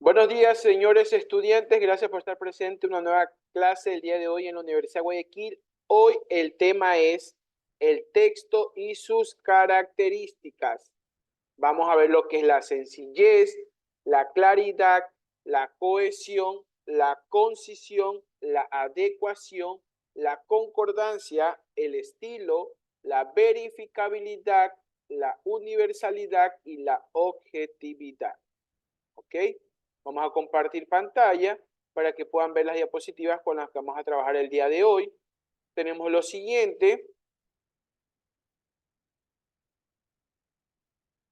Buenos días, señores estudiantes. Gracias por estar presente en una nueva clase el día de hoy en la Universidad de Guayaquil. Hoy el tema es el texto y sus características. Vamos a ver lo que es la sencillez, la claridad, la cohesión, la concisión, la adecuación, la concordancia, el estilo, la verificabilidad, la universalidad y la objetividad. ¿Ok? Vamos a compartir pantalla para que puedan ver las diapositivas con las que vamos a trabajar el día de hoy. Tenemos lo siguiente.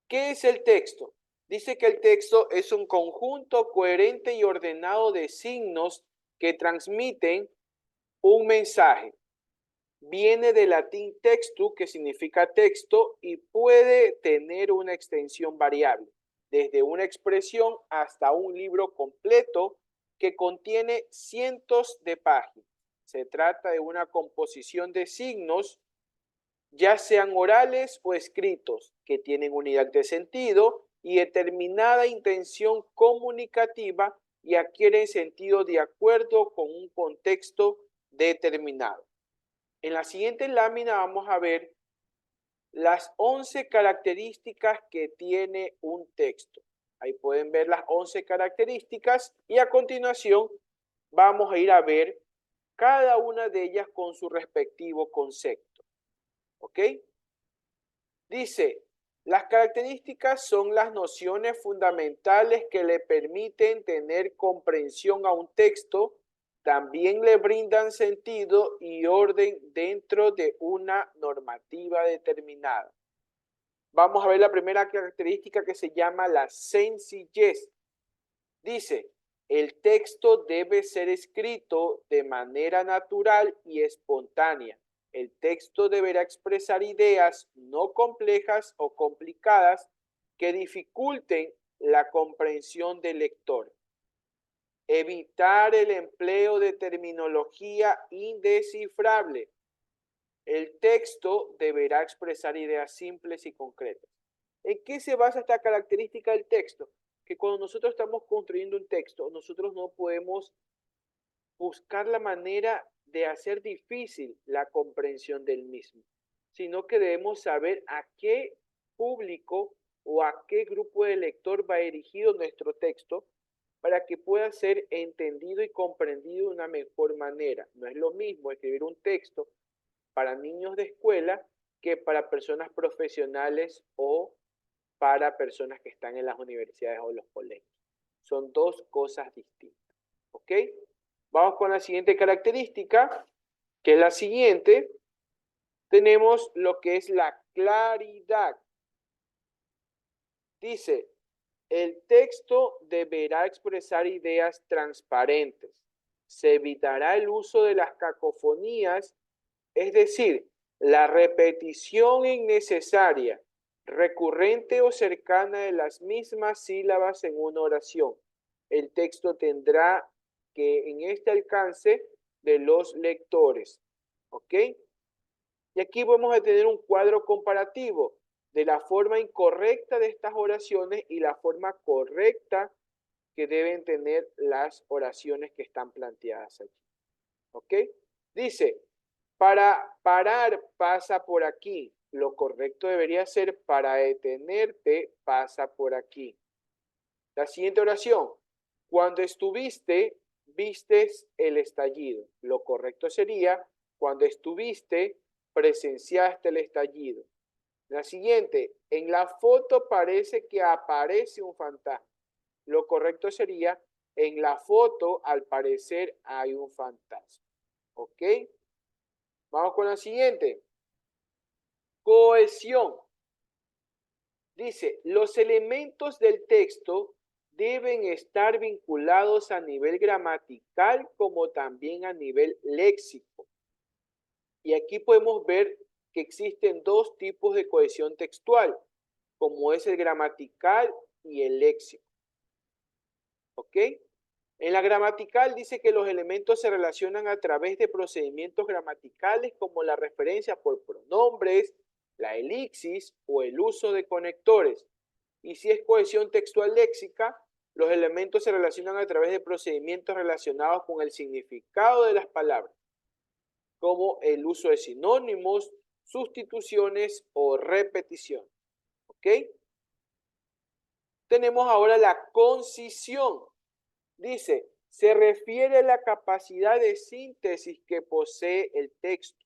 ¿Qué es el texto? Dice que el texto es un conjunto coherente y ordenado de signos que transmiten un mensaje. Viene del latín textu, que significa texto, y puede tener una extensión variable, desde una expresión hasta un libro completo que contiene cientos de páginas. Se trata de una composición de signos, ya sean orales o escritos, que tienen unidad de sentido y determinada intención comunicativa y adquieren sentido de acuerdo con un contexto determinado. En la siguiente lámina vamos a ver las 11 características que tiene un texto. Ahí pueden ver las 11 características y a continuación vamos a ir a ver cada una de ellas con su respectivo concepto. ¿Ok? Dice, las características son las nociones fundamentales que le permiten tener comprensión a un texto, también le brindan sentido y orden dentro de una normativa determinada. Vamos a ver la primera característica que se llama la sencillez. Dice, el texto debe ser escrito de manera natural y espontánea. El texto deberá expresar ideas no complejas o complicadas que dificulten la comprensión del lector. Evitar el empleo de terminología indescifrable. El texto deberá expresar ideas simples y concretas. ¿En qué se basa esta característica del texto? Que cuando nosotros estamos construyendo un texto, nosotros no podemos buscar la manera de hacer difícil la comprensión del mismo, sino que debemos saber a qué público o a qué grupo de lector va dirigido nuestro texto para que pueda ser entendido y comprendido de una mejor manera. No es lo mismo escribir un texto para niños de escuela que para personas profesionales o para personas que están en las universidades o los colegios. Son dos cosas distintas. ¿Ok? Vamos con la siguiente característica, que es la siguiente. Tenemos lo que es la claridad. Dice, el texto deberá expresar ideas transparentes. Se evitará el uso de las cacofonías, es decir, la repetición innecesaria, recurrente o cercana de las mismas sílabas en una oración. El texto tendrá que en este alcance de los lectores. ¿Ok? Y aquí vamos a tener un cuadro comparativo de la forma incorrecta de estas oraciones y la forma correcta que deben tener las oraciones que están planteadas aquí. ¿Ok? Dice, para parar pasa por aquí. Lo correcto debería ser para detenerte pasa por aquí. La siguiente oración. Cuando estuviste, vistes el estallido. Lo correcto sería cuando estuviste, presenciaste el estallido. La siguiente. En la foto parece que aparece un fantasma. Lo correcto sería en la foto al parecer hay un fantasma. ¿Ok? Vamos con la siguiente. Cohesión. Dice, los elementos del texto deben estar vinculados a nivel gramatical como también a nivel léxico. Y aquí podemos ver que existen dos tipos de cohesión textual, como es el gramatical y el léxico. ¿Ok? En la gramatical dice que los elementos se relacionan a través de procedimientos gramaticales como la referencia por pronombres, la elipsis o el uso de conectores. Y si es cohesión textual léxica, Los elementos se relacionan a través de procedimientos relacionados con el significado de las palabras, como el uso de sinónimos, sustituciones o repetición. ¿Ok? Tenemos ahora la concisión. Dice, se refiere a la capacidad de síntesis que posee el texto.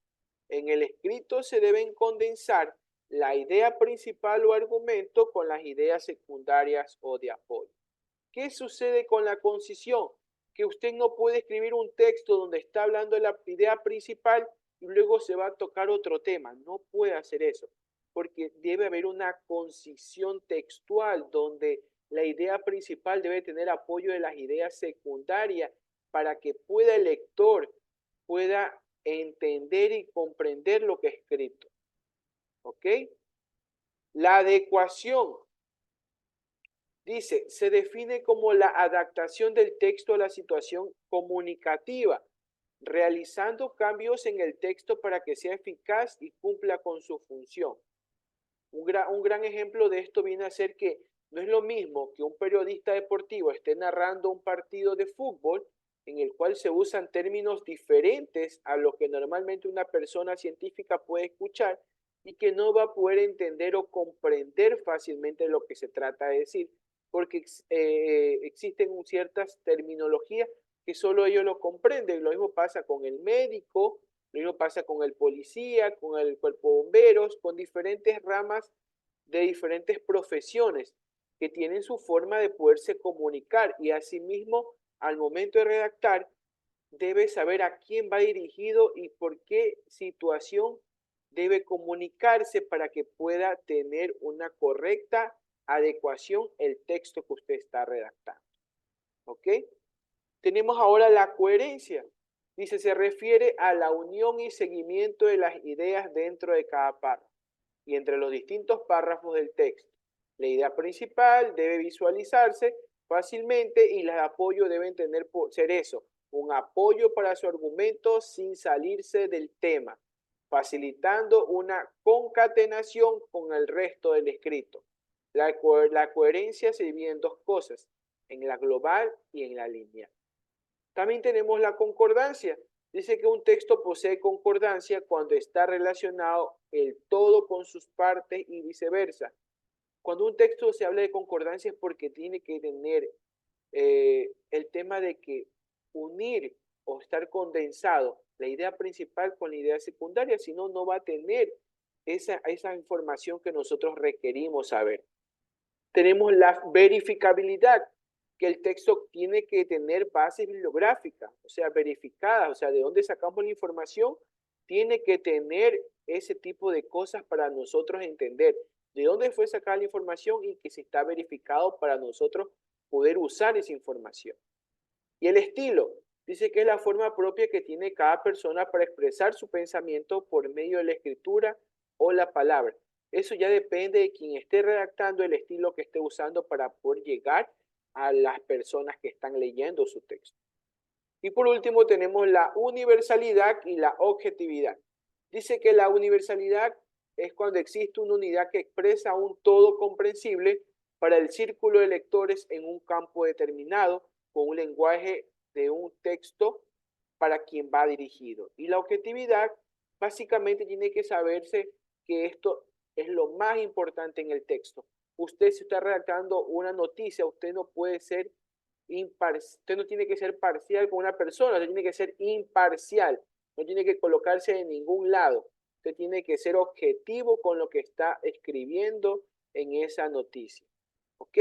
En el escrito se deben condensar la idea principal o argumento con las ideas secundarias o de apoyo. ¿Qué sucede con la concisión? Que usted no puede escribir un texto donde está hablando de la idea principal y luego se va a tocar otro tema. No puede hacer eso, porque debe haber una concisión textual donde la idea principal debe tener apoyo de las ideas secundarias para que pueda el lector pueda entender y comprender lo que es escrito. ¿Ok? La adecuación. Dice, se define como la adaptación del texto a la situación comunicativa, realizando cambios en el texto para que sea eficaz y cumpla con su función. Un gran ejemplo de esto viene a ser que no es lo mismo que un periodista deportivo esté narrando un partido de fútbol en el cual se usan términos diferentes a lo que normalmente una persona científica puede escuchar y que no va a poder entender o comprender fácilmente lo que se trata de decir, porque existen ciertas terminologías que solo ellos lo comprenden. Lo mismo pasa con el médico, lo mismo pasa con el policía, con el cuerpo de bomberos, con diferentes ramas de diferentes profesiones que tienen su forma de poderse comunicar y asimismo al momento de redactar debe saber a quién va dirigido y por qué situación debe comunicarse para que pueda tener una correcta adecuación el texto que usted está redactando. ¿Ok? Tenemos ahora la coherencia. Dice, se refiere a la unión y seguimiento de las ideas dentro de cada párrafo y entre los distintos párrafos del texto. La idea principal debe visualizarse fácilmente y las de apoyo deben ser eso, un apoyo para su argumento sin salirse del tema, facilitando una concatenación con el resto del escrito. La coherencia se divide en dos cosas, en la global y en la lineal. También tenemos la concordancia. Dice que un texto posee concordancia cuando está relacionado el todo con sus partes y viceversa. Cuando un texto se habla de concordancia es porque tiene que tener el tema de que unir o estar condensado la idea principal con la idea secundaria, si no, no va a tener esa información que nosotros requerimos saber. Tenemos la verificabilidad, que el texto tiene que tener bases bibliográficas, o sea, verificadas, o sea, de dónde sacamos la información, tiene que tener ese tipo de cosas para nosotros entender de dónde fue sacada la información y que se está verificado para nosotros poder usar esa información. Y el estilo, dice que es la forma propia que tiene cada persona para expresar su pensamiento por medio de la escritura o la palabra. Eso ya depende de quien esté redactando, el estilo que esté usando para poder llegar a las personas que están leyendo su texto. Y por último tenemos la universalidad y la objetividad. Dice que la universalidad es cuando existe una unidad que expresa un todo comprensible para el círculo de lectores en un campo determinado, con un lenguaje de un texto para quien va dirigido. Y la objetividad básicamente tiene que saberse que esto es lo más importante en el texto. Usted si está redactando una noticia, usted no puede ser usted no tiene que ser parcial con una persona, usted tiene que ser imparcial, no tiene que colocarse en ningún lado, usted tiene que ser objetivo con lo que está escribiendo en esa noticia. ¿Ok?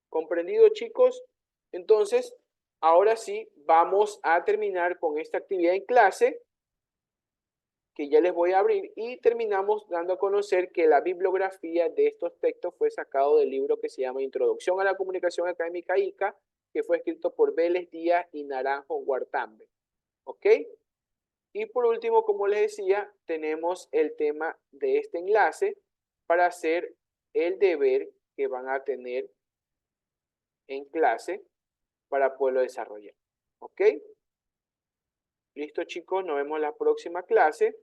¿Comprendido, chicos? Entonces, ahora sí, vamos a terminar con esta actividad en clase que ya les voy a abrir y terminamos dando a conocer que la bibliografía de estos textos fue sacado del libro que se llama Introducción a la Comunicación Académica ICA, que fue escrito por Vélez Díaz y Naranjo Guartambe. ¿Ok? Y por último, como les decía, tenemos el tema de este enlace para hacer el deber que van a tener en clase para poderlo desarrollar. ¿Ok? Listo, chicos, nos vemos en la próxima clase.